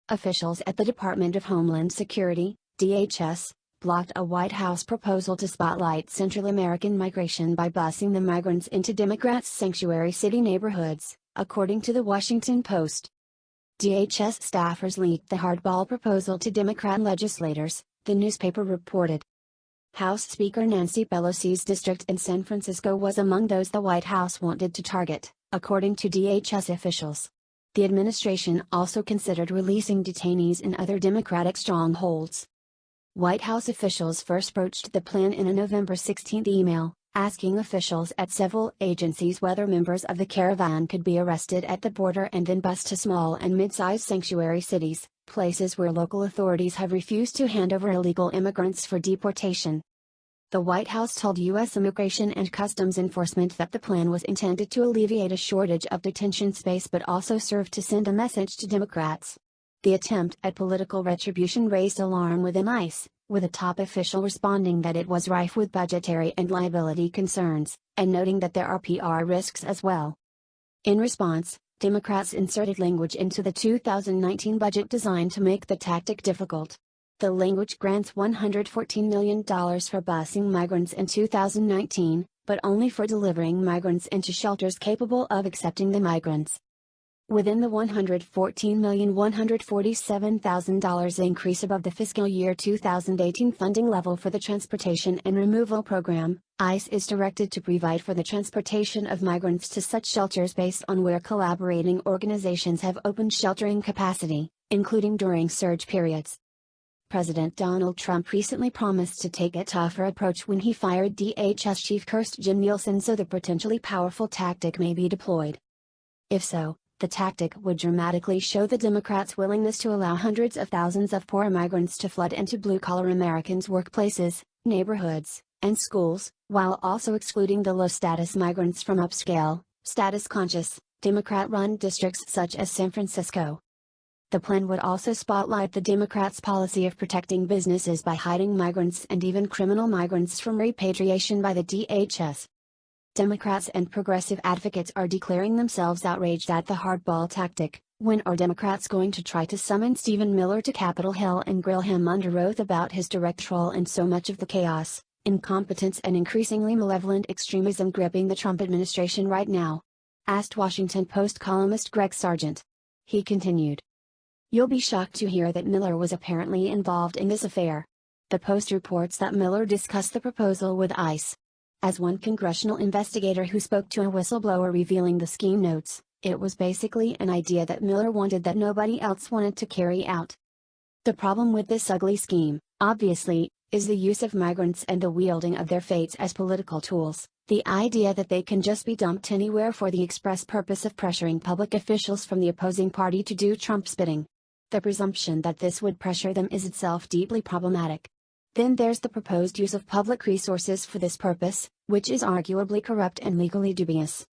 Officials at the Department of Homeland Security, DHS, blocked a White House proposal to spotlight Central American migration by busing the migrants into Democrats' sanctuary city neighborhoods, according to the Washington Post. DHS staffers leaked the hardball proposal to Democrat legislators, the newspaper reported. House Speaker Nancy Pelosi's district in San Francisco was among those the White House wanted to target, according to DHS officials. The administration also considered releasing detainees in other Democratic strongholds. White House officials first broached the plan in a November 16 email, asking officials at several agencies whether members of the caravan could be arrested at the border and then bused to small and mid-sized sanctuary cities, places where local authorities have refused to hand over illegal immigrants for deportation. The White House told U.S. Immigration and Customs Enforcement that the plan was intended to alleviate a shortage of detention space but also serve to send a message to Democrats. The attempt at political retribution raised alarm within ICE, with a top official responding that it was rife with budgetary and liability concerns, and noting that there are PR risks as well. In response, Democrats inserted language into the 2019 budget designed to make the tactic difficult. The language grants $114 million for busing migrants in 2019, but only for delivering migrants into shelters capable of accepting the migrants. Within the $114,147,000 increase above the fiscal year 2018 funding level for the Transportation and Removal Program, ICE is directed to provide for the transportation of migrants to such shelters based on where collaborating organizations have open sheltering capacity, including during surge periods. President Donald Trump recently promised to take a tougher approach when he fired DHS Chief Kirstjen Nielsen, so the potentially powerful tactic may be deployed. If so, the tactic would dramatically show the Democrats' willingness to allow hundreds of thousands of poor migrants to flood into blue-collar Americans' workplaces, neighborhoods, and schools, while also excluding the low-status migrants from upscale, status-conscious, Democrat-run districts such as San Francisco. The plan would also spotlight the Democrats' policy of protecting businesses by hiding migrants and even criminal migrants from repatriation by the DHS. Democrats and progressive advocates are declaring themselves outraged at the hardball tactic. When are Democrats going to try to summon Stephen Miller to Capitol Hill and grill him under oath about his direct role in so much of the chaos, incompetence and increasingly malevolent extremism gripping the Trump administration right now? Asked Washington Post columnist Greg Sargent. He continued. You'll be shocked to hear that Miller was apparently involved in this affair. The Post reports that Miller discussed the proposal with ICE. As one congressional investigator who spoke to a whistleblower revealing the scheme notes, it was basically an idea that Miller wanted that nobody else wanted to carry out. The problem with this ugly scheme, obviously, is the use of migrants and the wielding of their fates as political tools, the idea that they can just be dumped anywhere for the express purpose of pressuring public officials from the opposing party to do Trump's bidding. The presumption that this would pressure them is itself deeply problematic. Then there's the proposed use of public resources for this purpose, which is arguably corrupt and legally dubious.